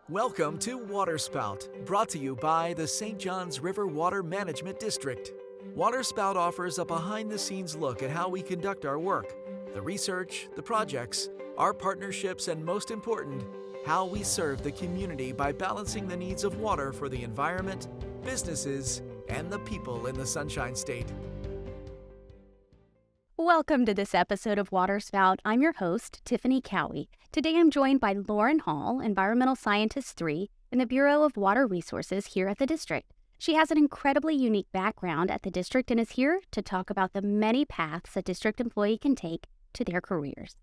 Welcome to WATERSPOUT, brought to you by the St. Johns River Water Management District. WATERSPOUT offers a behind-the-scenes look at how we conduct our work, the research, the projects, our partnerships, and most important, how we serve the community by balancing the needs of water for the environment, businesses, and the people in the Sunshine State. Welcome to this episode of WaterSpout. I'm your host, Tiffany Cowie. Today I'm joined by Lauren Hall, Environmental Scientist 3 in the Bureau of Water Resources here at the district. She has an incredibly unique background at the district and is here to talk about the many paths a district employee can take to their careers.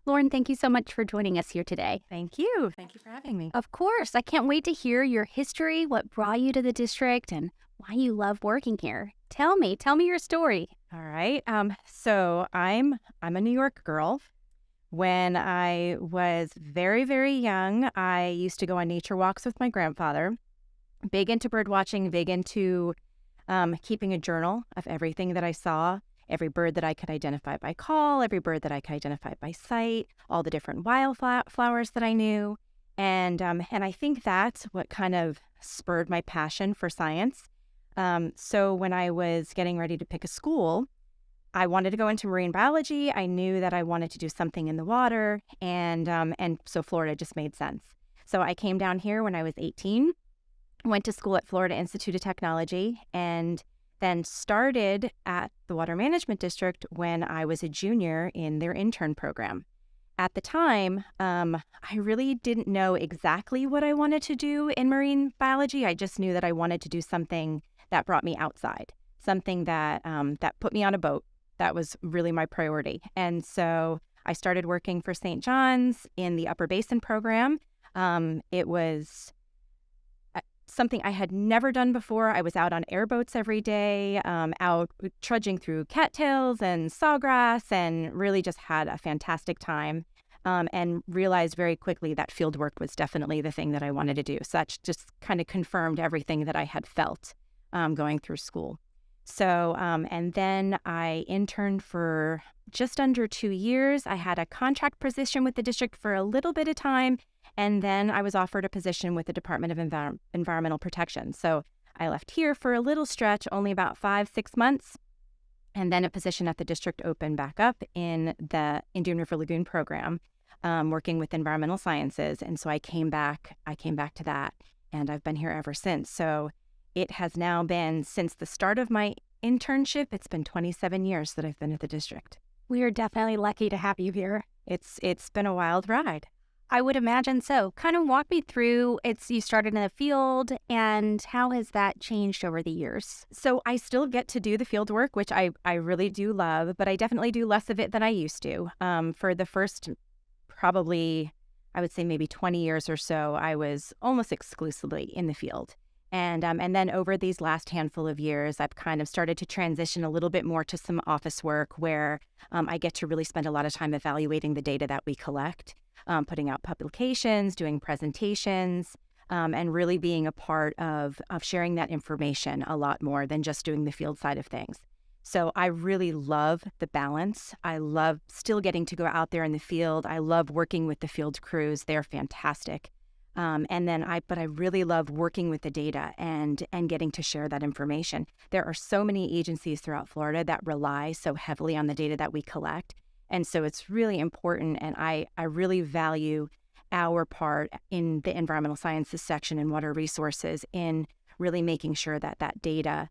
Lauren, thank you so much for joining us here today. Thank you. Thank you for having me. Of course. I can't wait to hear your history, what brought you to the district, and why you love working here. Tell me your story. All right. So I'm a New York girl. When I was very, very young, I used to go on nature walks with my grandfather. Big into bird watching, big into keeping a journal of everything that I saw, every bird that I could identify by call, every bird that I could identify by sight, all the different wildflowers that I knew. And I think that's what kind of spurred my passion for science. So when I was getting ready to pick a school, I wanted to go into marine biology. I knew that I wanted to do something in the water, and so Florida just made sense. So I came down here when I was 18, went to school at Florida Institute of Technology, and then started at the Water Management District when I was a junior in their intern program. At the time, I really didn't know exactly what I wanted to do in marine biology. I just knew that I wanted to do something that brought me outside, something that put me on a boat. That was really my priority. And so I started working for St. John's in the Upper Basin program. It was something I had never done before. I was out on airboats every day, out trudging through cattails and sawgrass, and really just had a fantastic time, and realized very quickly that field work was definitely the thing that I wanted to do. So that just kind of confirmed everything that I had felt going through school. So, and then I interned for just under 2 years. I had a contract position with the district for a little bit of time, and then I was offered a position with the Department of Environmental Protection. So I left here for a little stretch, only about 5-6 months, and then a position at the district opened back up in the Indian River Lagoon program, working with environmental sciences. And so I came back to that, and I've been here ever since. So it has now been, since the start of my internship, it's been 27 years that I've been at the district. We are definitely lucky to have you here. It's been a wild ride. I would imagine so. Kind of walk me through, you started in the field, and how has that changed over the years? So I still get to do the field work, which I really do love, but I definitely do less of it than I used to. For the first, probably, I would say maybe 20 years or so, I was almost exclusively in the field. And then over these last handful of years, I've kind of started to transition a little bit more to some office work where I get to really spend a lot of time evaluating the data that we collect, putting out publications, doing presentations, and really being a part of sharing that information a lot more than just doing the field side of things. So I really love the balance. I love still getting to go out there in the field. I love working with the field crews. They're fantastic. But I really love working with the data and getting to share that information. There are so many agencies throughout Florida that rely so heavily on the data that we collect. And so it's really important, and I really value our part in the environmental sciences section and water resources in really making sure that that data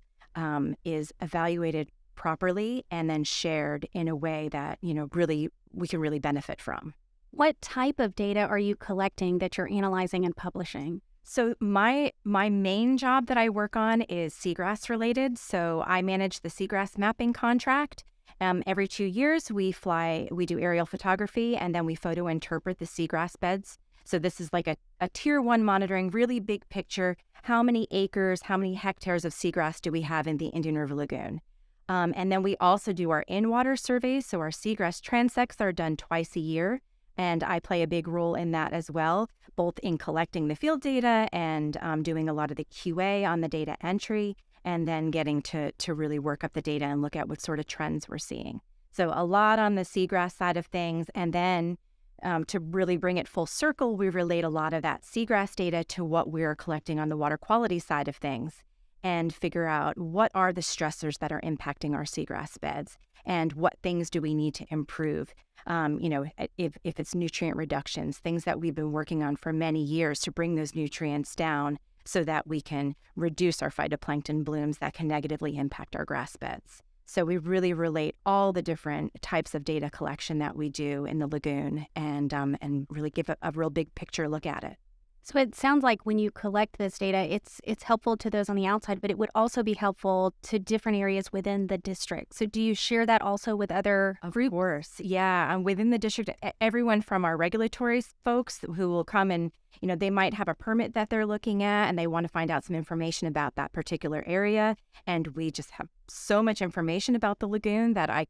is evaluated properly and then shared in a way that, really we can really benefit from. What type of data are you collecting that you're analyzing and publishing? So my main job that I work on is seagrass related. So I manage the seagrass mapping contract. Every 2 years we do aerial photography, and then we photo interpret the seagrass beds. So this is like a tier 1 monitoring, really big picture. How many acres, how many hectares of seagrass do we have in the Indian River Lagoon? And then we also do our in-water surveys. So our seagrass transects are done twice a year. And I play a big role in that as well, both in collecting the field data and doing a lot of the QA on the data entry, and then getting to really work up the data and look at what sort of trends we're seeing. So a lot on the seagrass side of things. And then to really bring it full circle, we relate a lot of that seagrass data to what we're collecting on the water quality side of things and figure out what are the stressors that are impacting our seagrass beds and what things do we need to improve. If it's nutrient reductions, things that we've been working on for many years to bring those nutrients down so that we can reduce our phytoplankton blooms that can negatively impact our grass beds. So we really relate all the different types of data collection that we do in the lagoon and really give a real big picture look at it. So it sounds like when you collect this data, it's helpful to those on the outside, but it would also be helpful to different areas within the district. So do you share that also with other groups? Of course, yeah. Within the district, everyone from our regulatory folks who will come and, they might have a permit that they're looking at and they want to find out some information about that particular area. And we just have so much information about the lagoon that I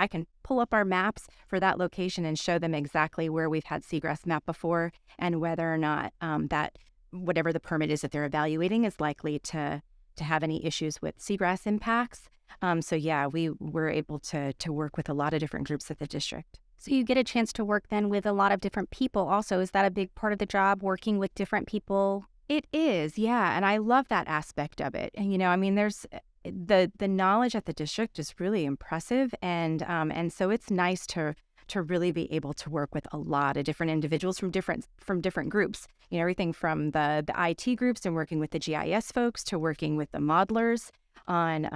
can pull up our maps for that location and show them exactly where we've had seagrass map before and whether or not that whatever the permit is that they're evaluating is likely to have any issues with seagrass impacts. So yeah, we were able to work with a lot of different groups at the district. So you get a chance to work then with a lot of different people also. Is that a big part of the job, working with different people? It is, yeah. And I love that aspect of it. And, there's the knowledge at the district is really impressive. And so it's nice to really be able to work with a lot of different individuals from different groups. Everything from the IT groups and working with the GIS folks to working with the modelers on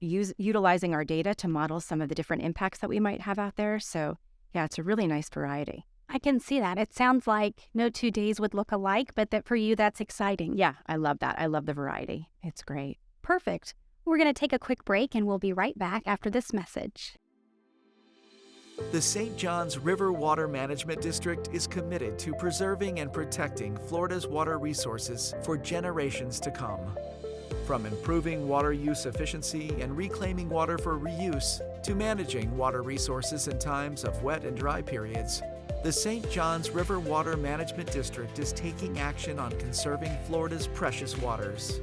utilizing our data to model some of the different impacts that we might have out there. So yeah, it's a really nice variety. I can see that. It sounds like no 2 days would look alike, but that for you, that's exciting. Yeah, I love that. I love the variety. It's great. Perfect. We're going to take a quick break and we'll be right back after this message. The St. Johns River Water Management District is committed to preserving and protecting Florida's water resources for generations to come. From improving water use efficiency and reclaiming water for reuse to managing water resources in times of wet and dry periods, the St. Johns River Water Management District is taking action on conserving Florida's precious waters.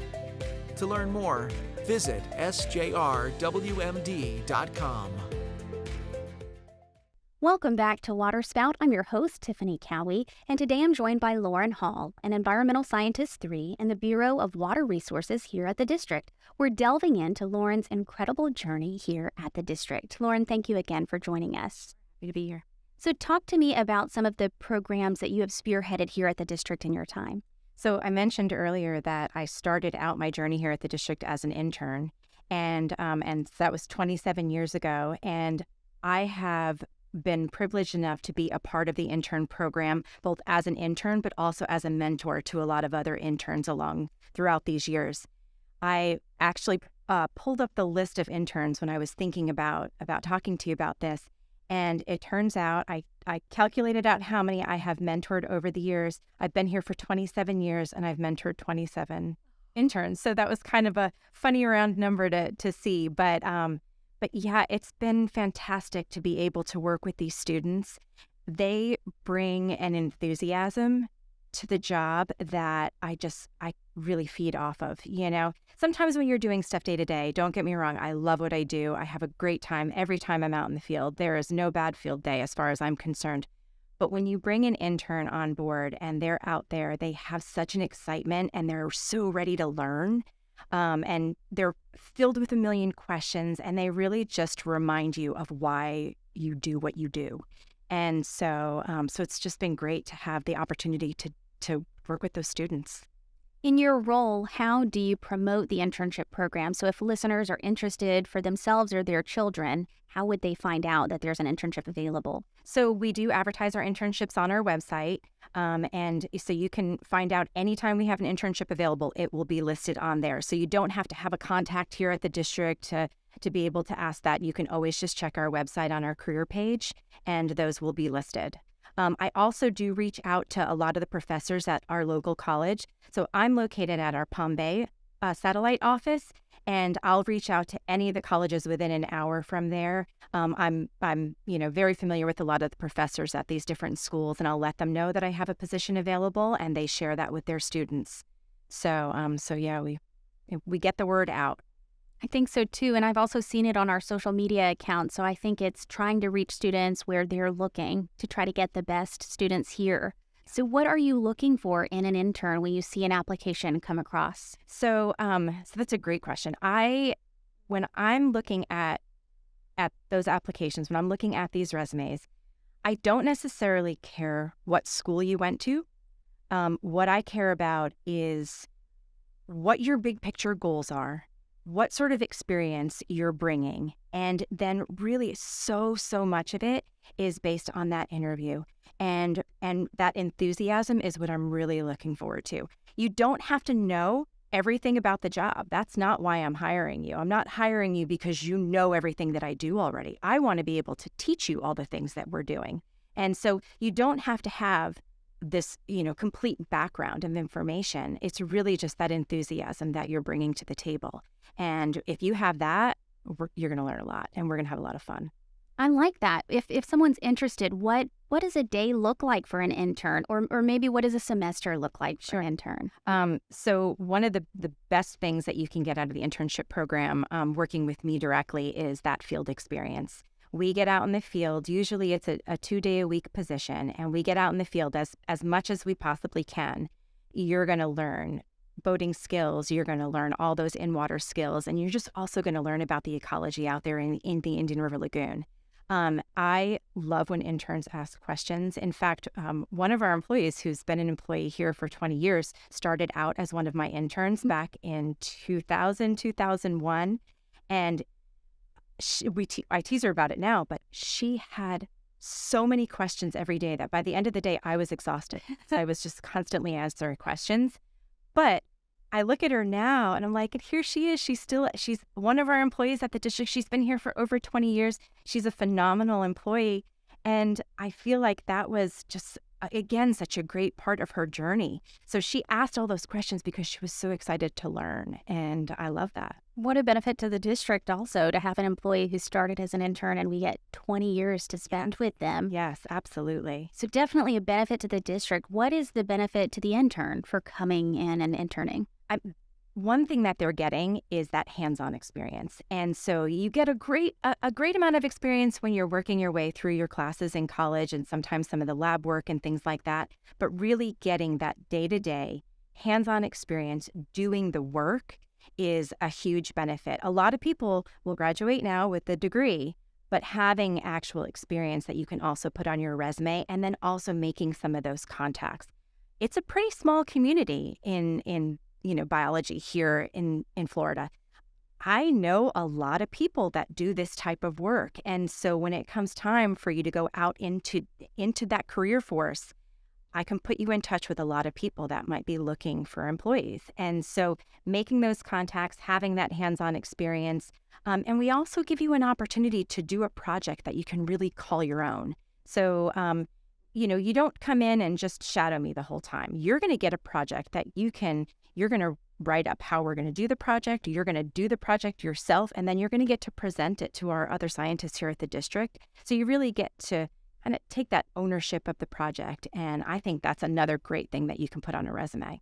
To learn more, visit SJRWMD.com. Welcome back to WaterSpout. I'm your host, Tiffany Cowie, and today I'm joined by Lauren Hall, an Environmental Scientist 3 in the Bureau of Water Resources here at the District. We're delving into Lauren's incredible journey here at the District. Lauren, thank you again for joining us. Happy to be here. So talk to me about some of the programs that you have spearheaded here at the District in your time. So I mentioned earlier that I started out my journey here at the District as an intern, and that was 27 years ago, and I have been privileged enough to be a part of the intern program, both as an intern, but also as a mentor to a lot of other interns throughout these years. I actually pulled up the list of interns when I was thinking about talking to you about this. And it turns out I calculated out how many I have mentored over the years. I've been here for 27 years and I've mentored 27 interns. So that was kind of a funny round number to see. But yeah, it's been fantastic to be able to work with these students. They bring an enthusiasm to the job that I really feed off of. Sometimes when you're doing stuff day to day, don't get me wrong, I love what I do. I have a great time every time I'm out in the field. There is no bad field day as far as I'm concerned. But when you bring an intern on board and they're out there, they have such an excitement and they're so ready to learn. And they're filled with a million questions, and they really just remind you of why you do what you do. And so it's just been great to have the opportunity to work with those students. In your role, how do you promote the internship program? So if listeners are interested for themselves or their children, how would they find out that there's an internship available? So we do advertise our internships on our website. And so you can find out anytime we have an internship available, it will be listed on there. So you don't have to have a contact here at the district to be able to ask that. You can always just check our website on our career page, and those will be listed. I also do reach out to a lot of the professors at our local college. So I'm located at our Palm Bay satellite office, and I'll reach out to any of the colleges within an hour from there. I'm very familiar with a lot of the professors at these different schools, and I'll let them know that I have a position available, and they share that with their students. So yeah, we get the word out. I think so too. And I've also seen it on our social media account. So I think it's trying to reach students where they're looking to try to get the best students here. So what are you looking for in an intern when you see an application come across? So that's a great question. When I'm looking at those applications, when I'm looking at these resumes, I don't necessarily care what school you went to. What I care about is what your big picture goals are, what sort of experience you're bringing, and then really so much of it is based on that interview. And that enthusiasm is what I'm really looking forward to. You don't have to know everything about the job. That's not why I'm hiring you. I'm not hiring you because you know everything that I do already. I want to be able to teach you all the things that we're doing. And so you don't have to have this, complete background of information. It's really just that enthusiasm that you're bringing to the table. And if you have that, you're going to learn a lot and we're going to have a lot of fun. I like that. If someone's interested, what does a day look like for an intern? Or maybe what does a semester look like for an intern? So one of the best things that you can get out of the internship program, working with me directly, is that field experience. We get out in the field. Usually it's a 2-day-a-week position, and we get out in the field as much as we possibly can. You're going to learn boating skills. You're going to learn all those in-water skills, and you're just also going to learn about the ecology out there in the Indian River Lagoon. I love when interns ask questions. In fact, one of our employees who's been an employee here for 20 years started out as one of my interns back in 2001. And I tease her about it now, but she had so many questions every day that by the end of the day, I was exhausted. So I was just constantly answering questions. But I look at her now and I'm like, and here she is. She's one of our employees at the district. She's been here for over 20 years. She's a phenomenal employee. And I feel like that was just, again, such a great part of her journey. So she asked all those questions because she was so excited to learn. And I love that. What a benefit to the district also to have an employee who started as an intern and we get 20 years to spend with them. Yes, absolutely. So definitely a benefit to the district. What is the benefit to the intern for coming in and interning? One thing that they're getting is that hands-on experience. And so you get a great amount of experience when you're working your way through your classes in college and sometimes some of the lab work and things like that. But really getting that day-to-day hands-on experience doing the work is a huge benefit. A lot of people will graduate now with a degree, but having actual experience that you can also put on your resume and then also making some of those contacts. It's a pretty small community in biology here in Florida. I know a lot of people that do this type of work. And so when it comes time for you to go out into that career force, I can put you in touch with a lot of people that might be looking for employees. And so making those contacts, having that hands-on experience, and we also give you an opportunity to do a project that you can really call your own. So, you don't come in and just shadow me the whole time. You're going to get a project that you're going to write up how we're going to do the project. You're going to do the project yourself, and then you're going to get to present it to our other scientists here at the district. So you really get to kind of take that ownership of the project. And I think that's another great thing that you can put on a resume.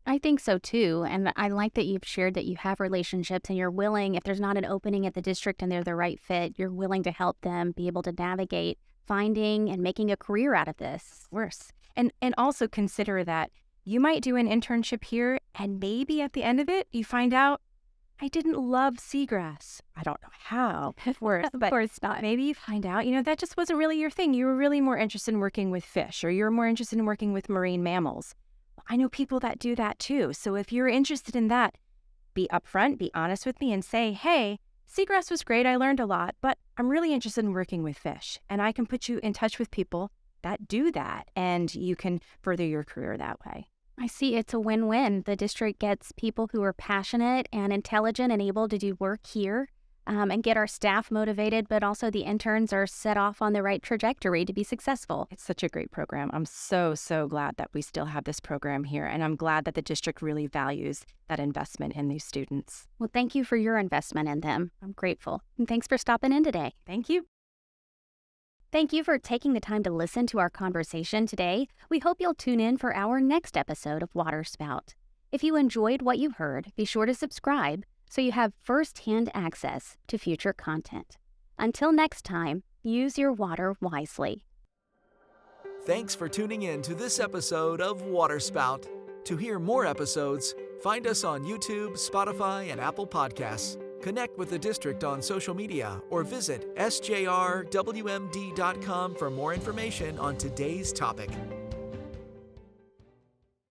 I think so too. And I like that you've shared that you have relationships and you're willing, if there's not an opening at the district and they're the right fit, you're willing to help them be able to navigate finding and making a career out of this. Worse. And also consider that you might do an internship here and maybe at the end of it, you find out, I didn't love seagrass. I don't know how, of course, but not. Maybe you find out, that just wasn't really your thing. You were really more interested in working with fish, or you're more interested in working with marine mammals. I know people that do that too. So if you're interested in that, be upfront, be honest with me and say, hey, seagrass was great. I learned a lot, but I'm really interested in working with fish. And I can put you in touch with people that do that, and you can further your career that way. I see. It's a win-win. The district gets people who are passionate and intelligent and able to do work here and get our staff motivated, but also the interns are set off on the right trajectory to be successful. It's such a great program. I'm so glad that we still have this program here, and I'm glad that the district really values that investment in these students. Well, thank you for your investment in them. I'm grateful. And thanks for stopping in today. Thank you. Thank you for taking the time to listen to our conversation today. We hope you'll tune in for our next episode of WaterSpout. If you enjoyed what you heard, be sure to subscribe, so you have first-hand access to future content. Until next time, use your water wisely. Thanks for tuning in to this episode of WATERSPOUT. To hear more episodes, find us on YouTube, Spotify, and Apple Podcasts. Connect with the district on social media or visit SJRWMD.com for more information on today's topic.